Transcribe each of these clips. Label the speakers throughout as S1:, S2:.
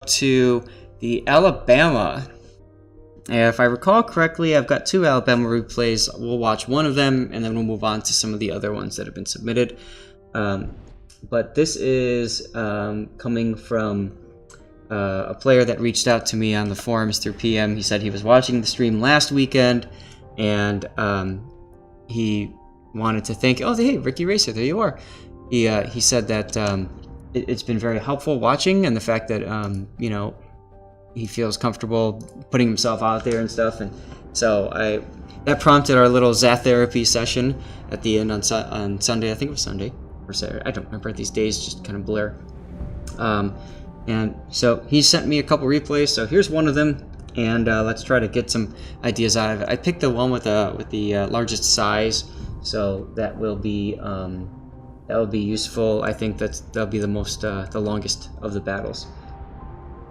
S1: to the Alabama. If I recall correctly, I've got 2 Alabama replays. We'll watch one of them, and then we'll move on to some of the other ones that have been submitted. But this is coming from a player that reached out to me on the forums through PM. He said he was watching the stream last weekend, and he wanted to thank... Oh, hey, Ricky Racer, there you are. He said that it's been very helpful watching, and the fact that, you know, he feels comfortable putting himself out there and stuff. And so that prompted our little Zath therapy session at the end on Sunday. I think it was Sunday or Saturday. I don't remember. These days just kind of blur. And so he sent me a couple replays. So here's one of them, and let's try to get some ideas out of it. I picked the one with the largest size, so that will be useful. I think that'll be the longest of the battles.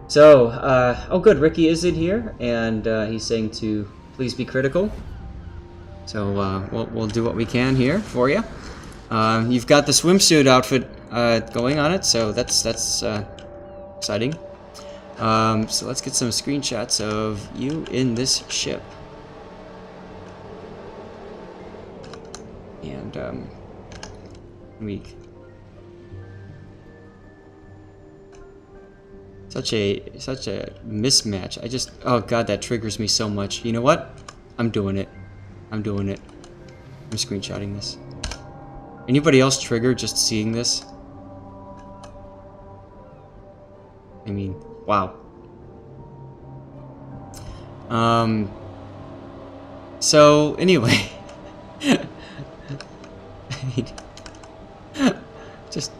S1: So, oh good, Ricky is in here, and he's saying to please be critical. So we'll do what we can here for you. You've got the swimsuit outfit going on it, so that's exciting. So let's get some screenshots of you in this ship. And weak. Such a mismatch. Oh god, that triggers me so much. You know what? I'm doing it. I'm screenshotting this. Anybody else triggered just seeing this? I mean, wow. So anyway, just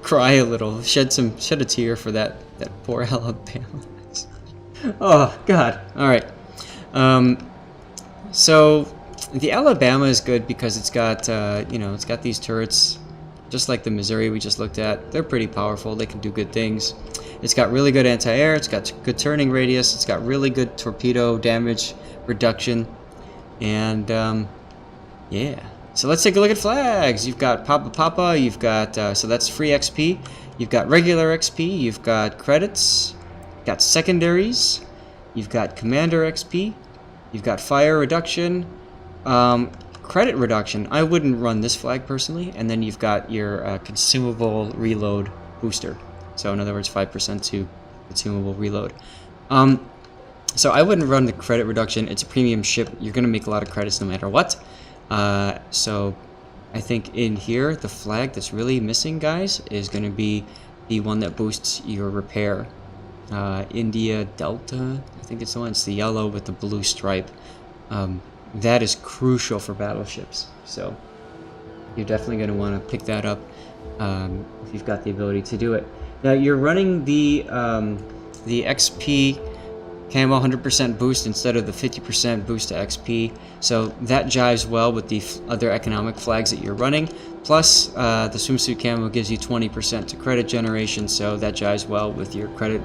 S1: cry a little, shed a tear for that poor Alabama. Oh God! All right. So the Alabama is good because it's got it's got these turrets, just like the Missouri we just looked at. They're pretty powerful. They can do good things. It's got really good anti-air. It's got good turning radius. It's got really good torpedo damage reduction, and yeah. So let's take a look at flags. You've got Papa. You've got so that's free XP. You've got regular XP. You've got credits. You've got secondaries. You've got commander XP. You've got fire reduction, credit reduction. I wouldn't run this flag personally. And then you've got your consumable reload booster. So in other words, 5% to consumable reload. So I wouldn't run the credit reduction. It's a premium ship. You're going to make a lot of credits no matter what. So I think in here, the flag that's really missing, guys, is going to be the one that boosts your repair. India Delta, I think it's the one. It's the yellow with the blue stripe. That is crucial for battleships. So you're definitely going to want to pick that up if you've got the ability to do it. Now you're running the XP camo 100% boost instead of the 50% boost to XP, so that jives well with the other economic flags that you're running. Plus, the swimsuit camo gives you 20% to credit generation, so that jives well with your credit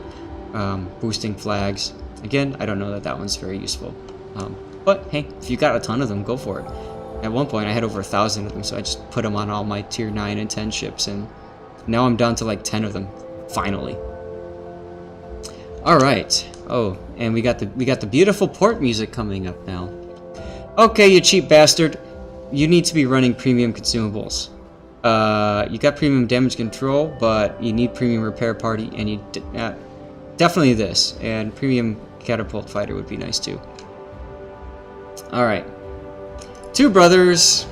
S1: boosting flags. Again, I don't know that one's very useful, but hey, if you got a ton of them, go for it. At one point, I had over 1,000 of them, so I just put them on all my tier 9 and 10 ships, and now I'm down to like 10 of them, finally. All right. Oh, and we got the beautiful port music coming up now. Okay, you cheap bastard. You need to be running premium consumables. You got premium damage control, but you need premium repair party, and you definitely this. And premium catapult fighter would be nice too. All right, 2 brothers.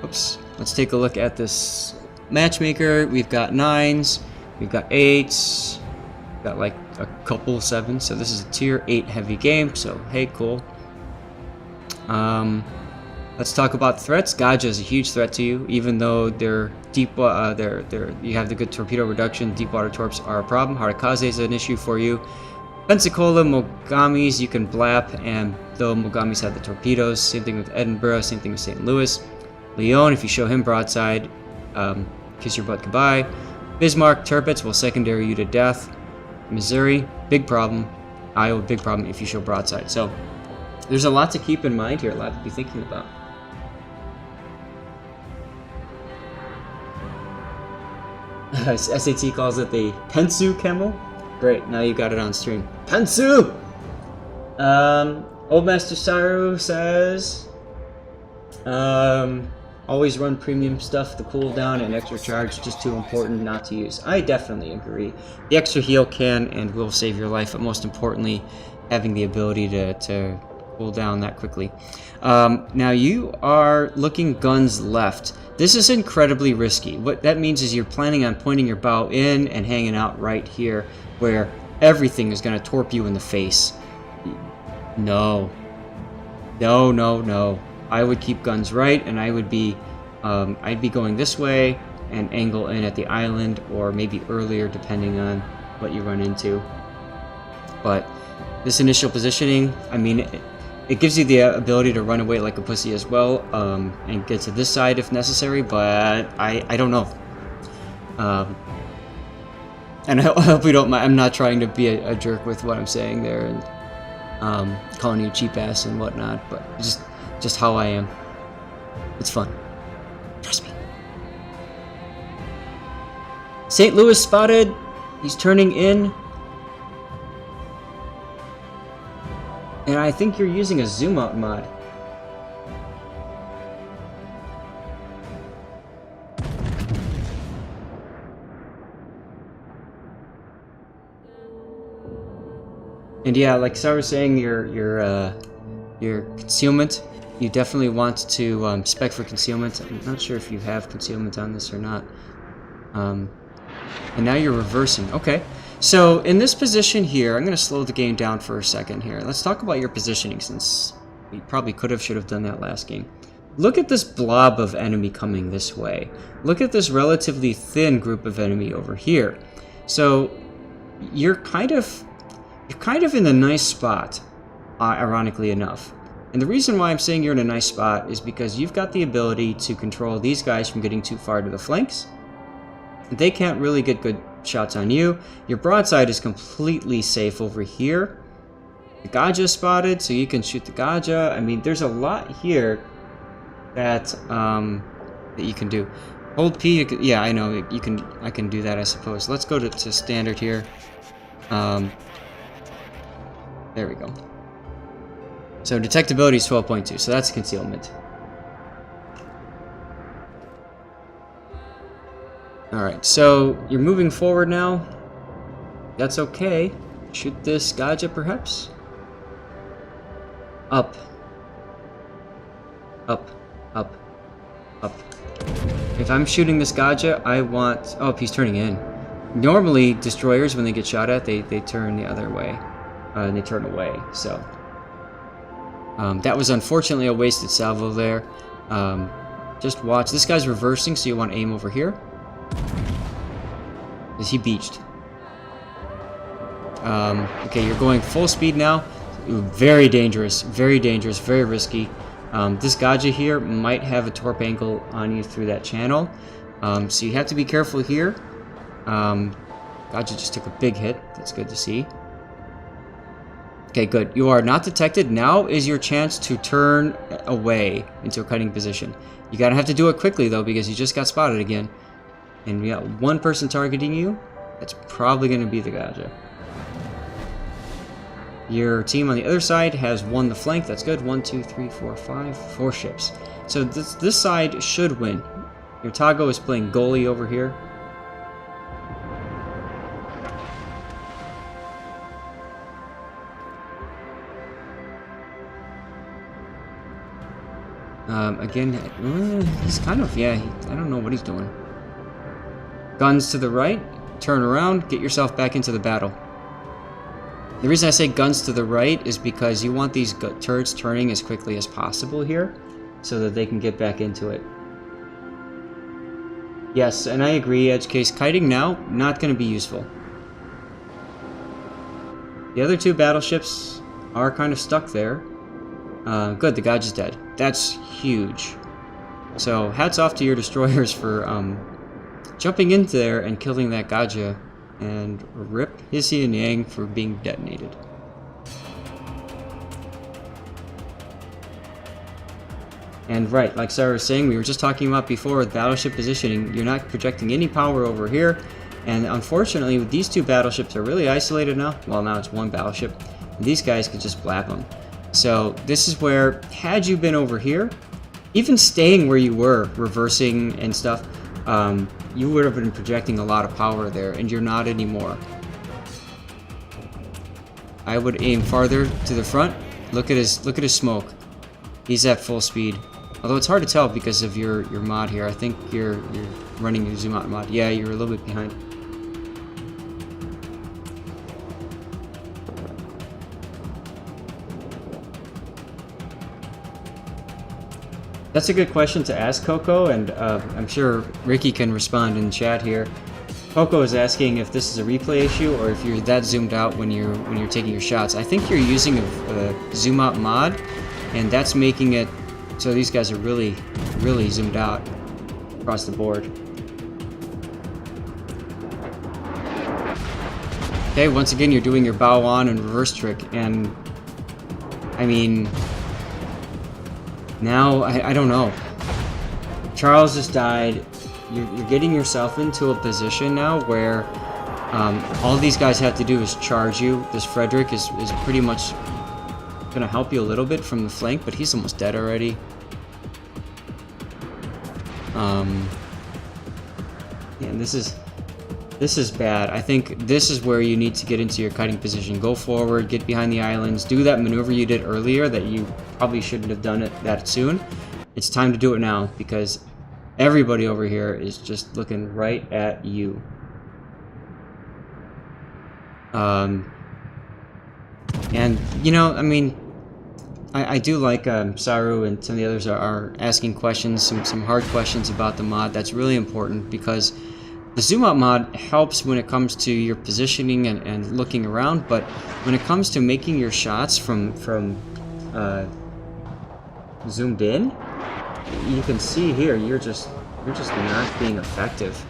S1: Oops. Let's take a look at this matchmaker. We've got 9s. We've got 8s. We've got like a couple 7s, so this is a tier 8 heavy game, so hey, cool. Let's talk about threats. Gaja is a huge threat to you, even though they're deep. You have the good torpedo reduction. Deep water torps are a problem. Harakaze is an issue for you. Pensacola, Mogamis, you can blap, and though Mogamis have the torpedoes, same thing with Edinburgh, same thing with St. Louis. Lyon, if you show him broadside, kiss your butt goodbye. Bismarck, Tirpitz will secondary you to death. Missouri, big problem. Iowa, big problem if you show broadside. So there's a lot to keep in mind here, a lot to be thinking about. SAT calls it the Pensu camo. Great, now you got it on stream. Pantsu! Old Master Saru says, always run premium stuff. The cooldown and extra charge just too important not to use. I definitely agree. The extra heal can and will save your life, but most importantly, having the ability to cool down that quickly. Now you are looking guns left. This is incredibly risky. What that means is you're planning on pointing your bow in and hanging out right here, where everything is going to torp you in the face. No. No, no, no. I would keep guns right, and I would be, I'd be going this way and angle in at the island, or maybe earlier, depending on what you run into. But this initial positioning, I mean, it gives you the ability to run away like a pussy as well, and get to this side if necessary, but I don't know. And I hope we don't mind. I'm not trying to be a jerk with what I'm saying there, and calling you cheap ass and whatnot, but just how I am. It's fun. Trust me. St. Louis spotted. He's turning in. And I think you're using a zoom out mod. And yeah, like Sarah was saying, your concealment, you definitely want to spec for concealment. I'm not sure if you have concealment on this or not. And now you're reversing. Okay. So in this position here, I'm going to slow the game down for a second here. Let's talk about your positioning, since we probably should have done that last game. Look at this blob of enemy coming this way. Look at this relatively thin group of enemy over here. So you're kind of in a nice spot, ironically enough. And the reason why I'm saying you're in a nice spot is because you've got the ability to control these guys from getting too far to the flanks. They can't really get good shots on you. Your broadside is completely safe over here. The Gaja spotted, so you can shoot the Gaja. I mean, there's a lot here that you can do. Hold P. Yeah, I know you can. I can do that, I suppose. Let's go to standard here. There we go. So detectability is 12.2. So that's concealment. Alright, so you're moving forward now. That's okay. Shoot this Gaja, perhaps? Up. Up. Up. Up. If I'm shooting this Gaja, I want... Oh, he's turning in. Normally, destroyers, when they get shot at, they turn the other way. And they turn away, so... that was unfortunately a wasted salvo there. Just watch. This guy's reversing, so you want to aim over here. Is he beached? Okay, you're going full speed now. Very dangerous, very risky. This Gaja here might have a torp angle on you through that channel. So you have to be careful here. Gaja just took a big hit. That's good to see. Okay, good. You are not detected. Now is your chance to turn away into a cutting position. You gotta have to do it quickly, though, because you just got spotted again. And we got one person targeting you. That's probably going to be the Gaja. Your team on the other side has won the flank. That's good. 1, 2, 3, 4, 5. 4 ships. So this side should win. Your Tago is playing goalie over here. Again, he's kind of, yeah, I don't know what he's doing. Guns to the right, turn around, get yourself back into the battle. The reason I say guns to the right is because you want these turrets turning as quickly as possible here, so that they can get back into it. Yes, and I agree, edge case kiting now, not going to be useful. The other two battleships are kind of stuck there. Good, the Gaja's dead. That's huge. So, hats off to your destroyers for jumping into there and killing that Gaja, and rip Hissy and Yang for being detonated. And right, like Sarah was saying, we were just talking about before with battleship positioning, you're not projecting any power over here. And unfortunately, these two battleships are really isolated now. Well, now it's one battleship. And these guys could just blap them. So this is where, had you been over here, even staying where you were, reversing and stuff, you would have been projecting a lot of power there, and you're not anymore. I would aim farther to the front. Look at his smoke. He's at full speed. Although it's hard to tell because of your mod here. I think you're running your zoom out mod. Yeah, you're a little bit behind. That's a good question to ask Coco, and I'm sure Ricky can respond in chat here. Coco is asking if this is a replay issue or if you're that zoomed out when you're taking your shots. I think you're using a zoom out mod, and that's making it so these guys are really zoomed out across the board. Okay, once again you're doing your bow on and reverse trick, and I mean, now I don't know. Charles just died. You're getting yourself into a position now where all these guys have to do is charge you. This Frederick is pretty much gonna help you a little bit from the flank, but he's almost dead already. And this is bad. I think this is where you need to get into your kiting position. Go forward, get behind the islands, do that maneuver you did earlier that you probably shouldn't have done it that soon. It's time to do it now because everybody over here is just looking right at you. And, you know, I mean, I do like Saru and some of the others are asking questions, some hard questions about the mod. That's really important because the zoom out mod helps when it comes to your positioning and looking around, but when it comes to making your shots from zoomed in, you can see here you're just not being effective.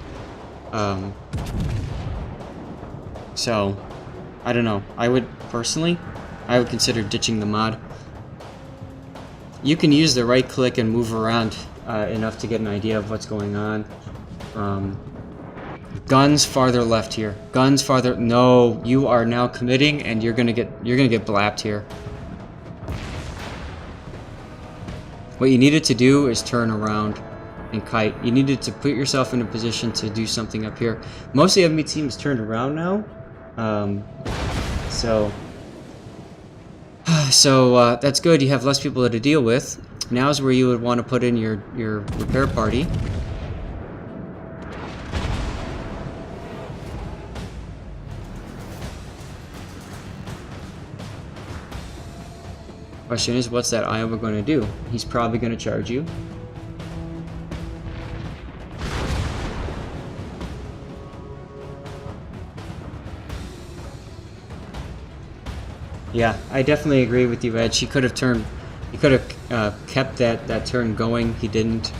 S1: So I don't know. I would consider ditching the mod. You can use the right click and move around enough to get an idea of what's going on. Guns farther left here. Guns farther. No, you are now committing, and you're gonna get blapped here. What you needed to do is turn around and kite. You needed to put yourself in a position to do something up here. Most of the enemy team is turned around now, so that's good. You have less people to deal with. Now is where you would want to put in your repair party. Question is, what's that Iowa going to do? He's probably going to charge you. Yeah, I definitely agree with you, Ed. He could have kept that turn going. He didn't.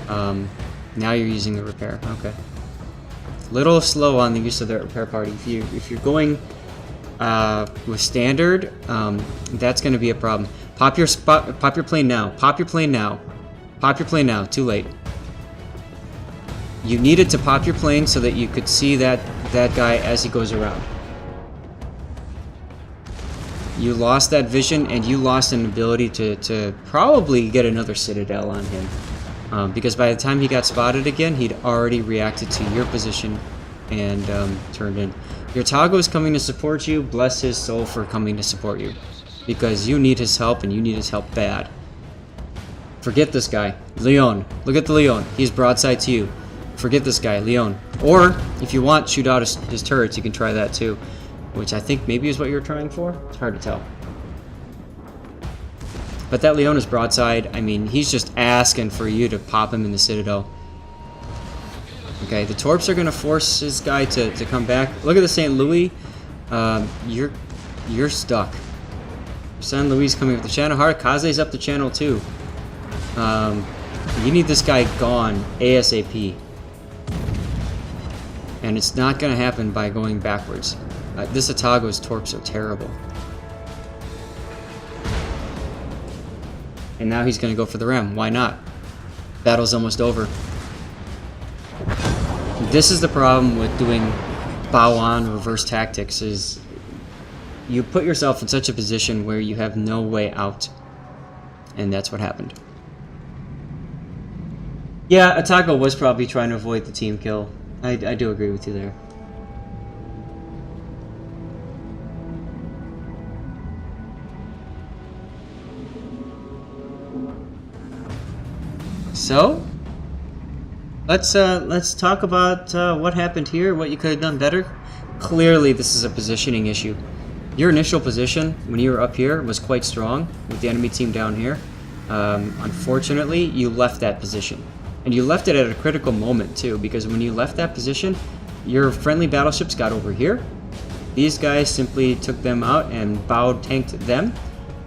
S1: Now you're using the repair. Okay. Little slow on the use of the repair party. If you're going with standard, that's going to be a problem. Pop your plane now. Pop your plane now. Pop your plane now. Too late. You needed to pop your plane so that you could see that guy as he goes around. You lost that vision, and you lost an ability to probably get another Citadel on him. Because by the time he got spotted again, he'd already reacted to your position and turned in. Your Tago is coming to support you. Bless his soul for coming to support you. Because you need his help, and you need his help bad. Forget this guy. Leon. Look at the Leon. He's broadside to you. Forget this guy, Leon. Or, if you want, shoot out his turrets. You can try that too. Which I think maybe is what you're trying for. It's hard to tell. But that Leon is broadside. I mean, he's just asking for you to pop him in the Citadel. Okay, the Torps are going to force this guy to come back. Look at the St. Louis. You're stuck. San Luis coming up the channel hard. Kaze's up the channel too. You need this guy gone ASAP. And it's not going to happen by going backwards. This Atago's Torps are terrible. And now he's going to go for the ram. Why not? Battle's almost over. This is the problem with doing bow-on reverse tactics, is you put yourself in such a position where you have no way out. And that's what happened. Yeah, Atago was probably trying to avoid the team kill. I do agree with you there. So, let's talk about what happened here, what you could have done better. Clearly, this is a positioning issue. Your initial position when you were up here was quite strong with the enemy team down here. Unfortunately, you left that position. And you left it at a critical moment too, because when you left that position, your friendly battleships got over here. These guys simply took them out and bow tanked them,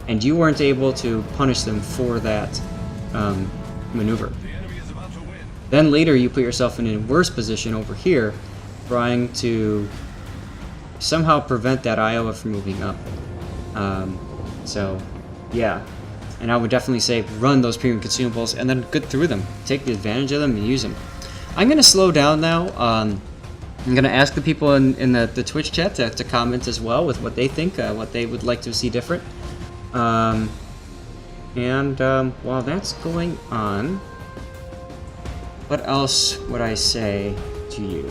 S1: and you weren't able to punish them for that maneuver. Then later you put yourself in a worse position over here, trying to somehow prevent that Iowa from moving up. So, yeah. And I would definitely say run those premium consumables and then get through them. Take the advantage of them and use them. I'm going to slow down now. I'm going to ask the people in the Twitch chat to comment as well with what they think, what they would like to see different. While that's going on, what else would I say to you?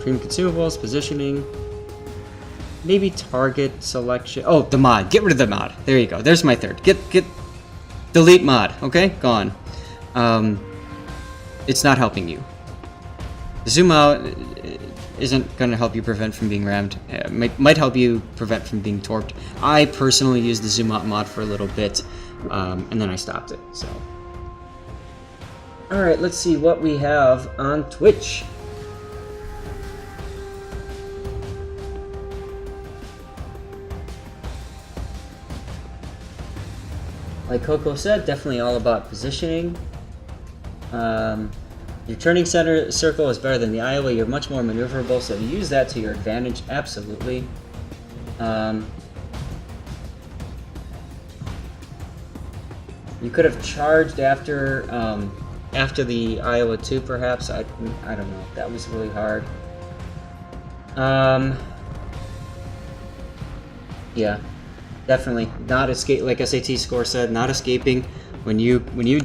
S1: Premium consumables, positioning, maybe target selection. Oh, the mod. Get rid of the mod. There you go. There's my third. Delete mod. Okay, gone. It's not helping you. The zoom out isn't going to help you prevent from being rammed. Might help you prevent from being torped. I personally used the zoom out mod for a little bit, and then I stopped it. So, all right, let's see what we have on Twitch. Like Coco said, definitely all about positioning. Your turning center circle is better than the Iowa. You're much more maneuverable, so use that to your advantage. Absolutely. You could have charged after the Iowa 2, perhaps. I don't know. That was really hard. Yeah. Definitely not escape. Like SAT score said, not escaping. When you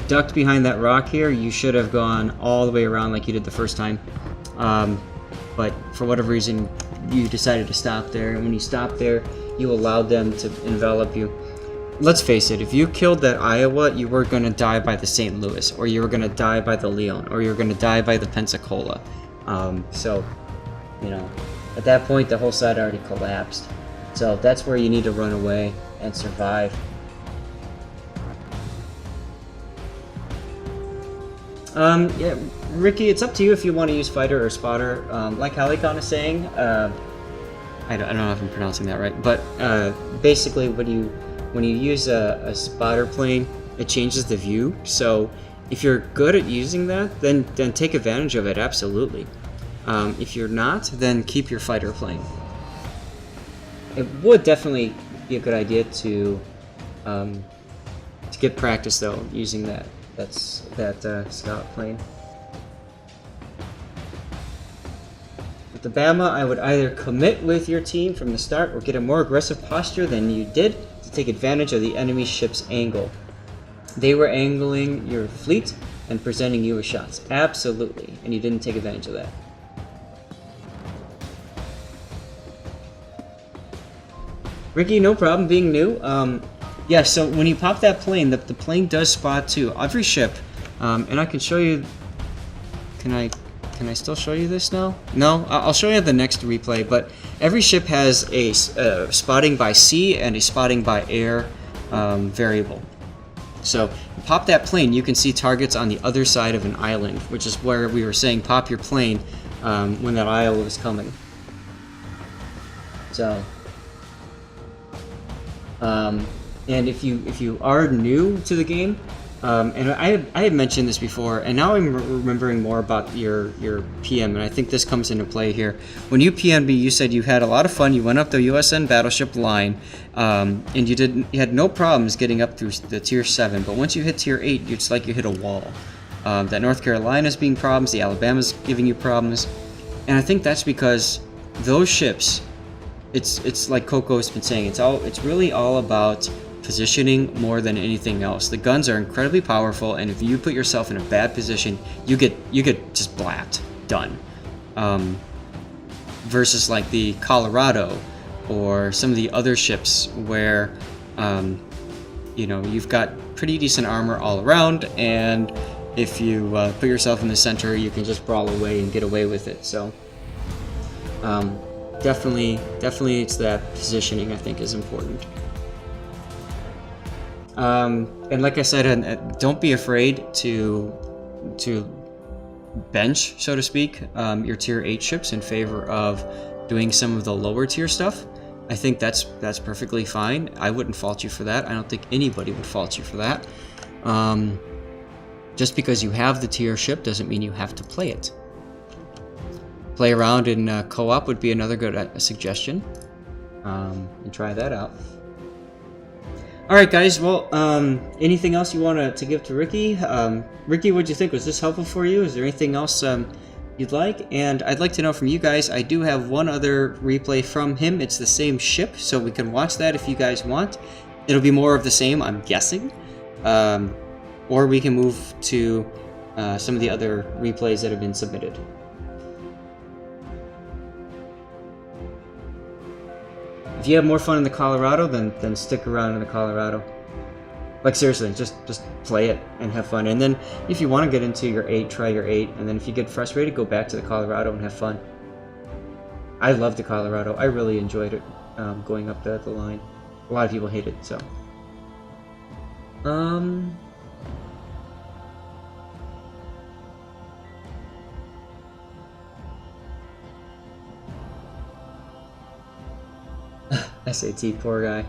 S1: ducked behind that rock here, you should have gone all the way around like you did the first time. But for whatever reason, you decided to stop there. And when you stopped there, you allowed them to envelop you. Let's face it, if you killed that Iowa, you were going to die by the St. Louis, or you were going to die by the Leon, or you were going to die by the Pensacola. So, you know, at that point, the whole side already collapsed. So that's where you need to run away and survive. Yeah, Ricky, it's up to you if you want to use fighter or spotter. Like Halikon is saying, I don't know if I'm pronouncing that right, but basically when you use a spotter plane, it changes the view. So if you're good at using that, then take advantage of it, absolutely. If you're not, then keep your fighter plane. It would definitely be a good idea to get practice though using that scout plane. With the Bama, I would either commit with your team from the start or get a more aggressive posture than you did to take advantage of the enemy ship's angle. They were angling your fleet and presenting you with shots. Absolutely, and you didn't take advantage of that. Ricky, no problem being new. Yeah, so when you pop that plane, the plane does spot too. Every ship, and I can show you. Can I still show you this now? No, I'll show you the next replay. But every ship has a spotting by sea and a spotting by air variable. So you pop that plane, you can see targets on the other side of an island, which is where we were saying pop your plane when that Iowa was coming. So. And if you are new to the game, and I had mentioned this before, and now I'm remembering more about your PM, and I think this comes into play here. When you PM'd me, you said you had a lot of fun. You went up the USN battleship line, and you had no problems getting up through the tier 7. But once you hit tier 8, it's like you hit a wall. that North Carolina's being problems, the Alabama's giving you problems. And I think that's because those ships, it's like Coco's been saying, it's really all about positioning more than anything else. The guns are incredibly powerful, and if you put yourself in a bad position, you get just blapped, done. Versus like the Colorado or some of the other ships where you know, you've got pretty decent armor all around, and if you put yourself in the center, you can just brawl away and get away with it. So definitely it's that positioning I think is important. And like I said, don't be afraid to bench, so to speak, your tier 8 ships in favor of doing some of the lower tier stuff. I think that's perfectly fine. I wouldn't fault you for that. I don't think anybody would fault you for that. Just because you have the tier ship doesn't mean you have to play it. Play around in co-op would be another good suggestion, and try that out. Alright guys, well, anything else you want to give to Ricky? Ricky, what'd you think? Was this helpful for you? Is there anything else you'd like? And I'd like to know from you guys, I do have one other replay from him. It's the same ship, so we can watch that if you guys want. It'll be more of the same, I'm guessing. Or we can move to some of the other replays that have been submitted. If you have more fun in the Colorado, then stick around in the Colorado. Like seriously, just play it and have fun. And then if you want to get into your 8, try your 8. And then if you get frustrated, go back to the Colorado and have fun. I love the Colorado. I really enjoyed it going up the line. A lot of people hate it, so. SAT, poor guy.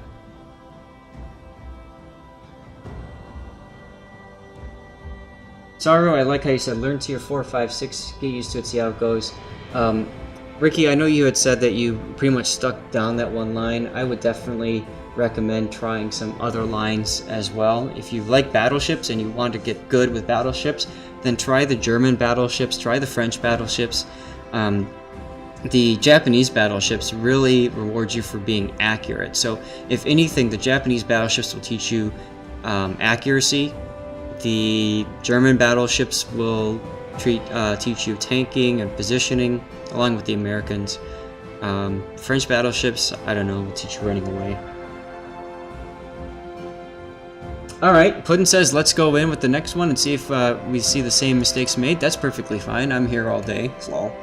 S1: Saru, I like how you said learn tier 4, 5, 6, get used to it, see how it goes. Ricky, I know you had said that you pretty much stuck down that one line. I would definitely recommend trying some other lines as well. If you like battleships and you want to get good with battleships, then try the German battleships, try the French battleships. The Japanese battleships really reward you for being accurate. So if anything, the Japanese battleships will teach you accuracy. The German battleships will teach you tanking and positioning, along with the Americans. French battleships, I don't know, will teach you running away. Alright, Puddin says let's go in with the next one and see if we see the same mistakes made. That's perfectly fine. I'm here all day. Lol.